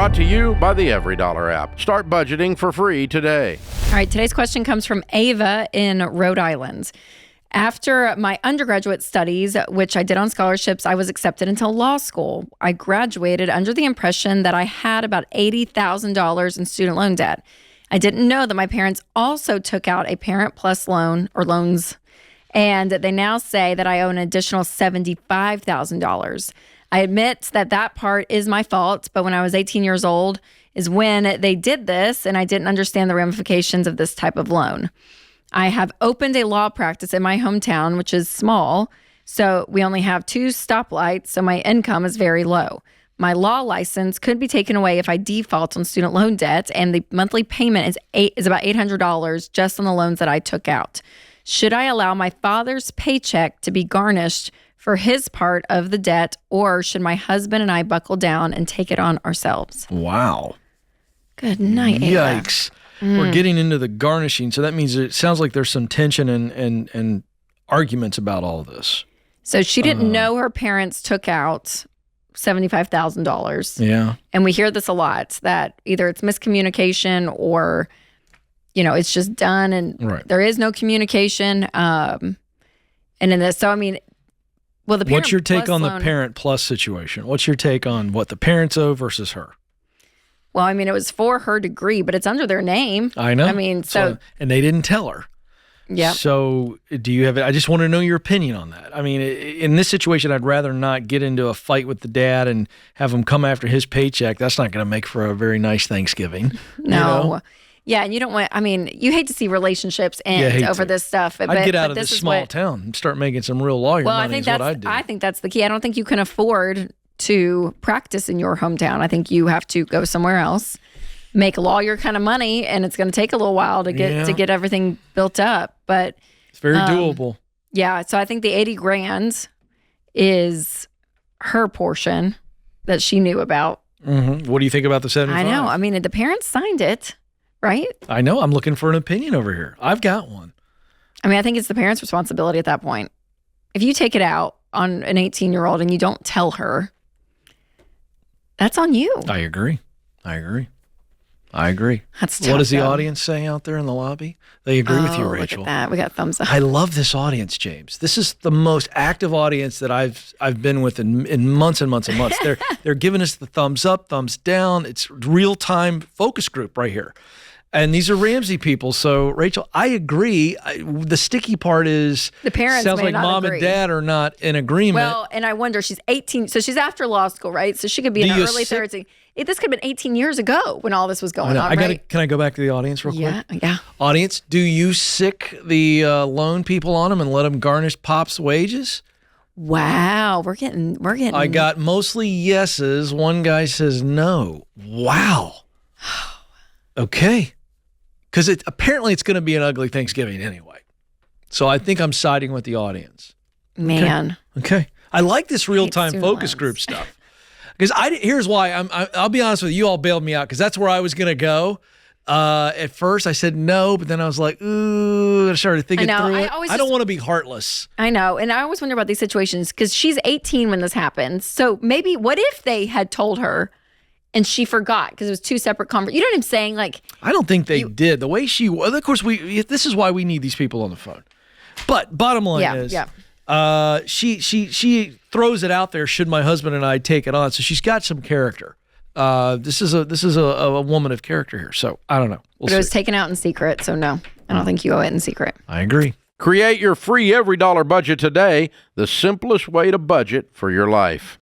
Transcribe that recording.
Brought to you by the EveryDollar app. Start budgeting for free today. All right, today's question comes from Ava in Rhode Island. After my undergraduate studies, which I did on scholarships, I was accepted into law school. I graduated under the impression that I had about $80,000 in student loan debt. I didn't know that my parents also took out a Parent Plus loan or loans, and they now say that I owe an additional $75,000. I admit that that part is my fault, but when I was 18 years old is when they did this, and I didn't understand the ramifications of this type of loan. I have opened a law practice in my hometown, which is small, so we only have 2 stoplights, so my income is very low. My law license could be taken away if I default on student loan debt, and the monthly payment is about $800 just on the loans that I took out. Should I allow my father's paycheck to be garnished for his part of the debt, or should my husband and I buckle down and take it on ourselves? Wow. Good night, Ava. Yikes. We're getting into the garnishing, so that means it sounds like there's some tension and arguments about all of this. So she didn't know her parents took out $75,000. Yeah. And we hear this a lot, that either it's miscommunication or, it's just done and there is no communication. And in this, so I mean, well, the Parent What's your take Plus on loan, the Parent Plus situation? What's your take on what the parents owe versus her? Well, I mean, it was for her degree, but it's under their name. I know. I mean, and they didn't tell her. Yeah. So do you have, I just want to know your opinion on that. I mean, in this situation, I'd rather not get into a fight with the dad and have him come after his paycheck. That's not going to make for a very nice Thanksgiving. No. Yeah, and you don't want, I mean, you hate to see relationships end over this stuff. I'd get out of this small town and start making some real lawyer money is what I'd do. I think that's the key. I don't think you can afford to practice in your hometown. I think you have to go somewhere else, make lawyer kind of money, and it's going to take a little while to get everything built up. But it's very doable. Yeah, so I think the $80,000 is her portion that she knew about. Mm-hmm. What do you think about the 75? I know. I mean, the parents signed it, right? I know. I'm looking for an opinion over here. I've got one. I mean, I think it's the parents' responsibility at that point. If you take it out on an 18-year-old and you don't tell her, that's on you. I agree. That's tough, what does the audience say out there in the lobby? They agree with you, Rachel. Look at that. We got thumbs up. I love this audience, James. This is the most active audience that I've been with in months and months and months. They're giving us the thumbs up, thumbs down. It's real-time focus group right here. And these are Ramsey people. So, Rachel, I agree. The sticky part is the parents sounds may like not mom agree. and dad are not in agreement. Well, and I wonder, she's 18, so she's after law school, right? So she could be in her early 30s. This could have been 18 years ago when all this was going on, right? Can I go back to the audience real quick? Yeah. Audience, do you sick the loan people on them and let them garnish Pop's wages? Wow, we're getting. I got mostly yeses. One guy says no. Wow. Okay. Because apparently it's going to be an ugly Thanksgiving anyway. So I think I'm siding with the audience. Man. Okay. I like this real-time focus group stuff. Because here's why. I'll be honest with you. You all bailed me out because that's where I was going to go. At first, I said no, but then I was like, ooh, I started thinking through it. I don't want to be heartless. I know. And I always wonder about these situations because she's 18 when this happened. So maybe what if they had told her and she forgot because it was 2 separate conversations? You know what I'm saying? Like, I don't think they did. The way she was, of course, this is why we need these people on the phone. But bottom line is, she throws it out there. Should my husband and I take it on? So she's got some character. This is a woman of character here. So I don't know. But it was taken out in secret. So no, I don't think you owe it in secret. I agree. Create your free EveryDollar budget today, the simplest way to budget for your life.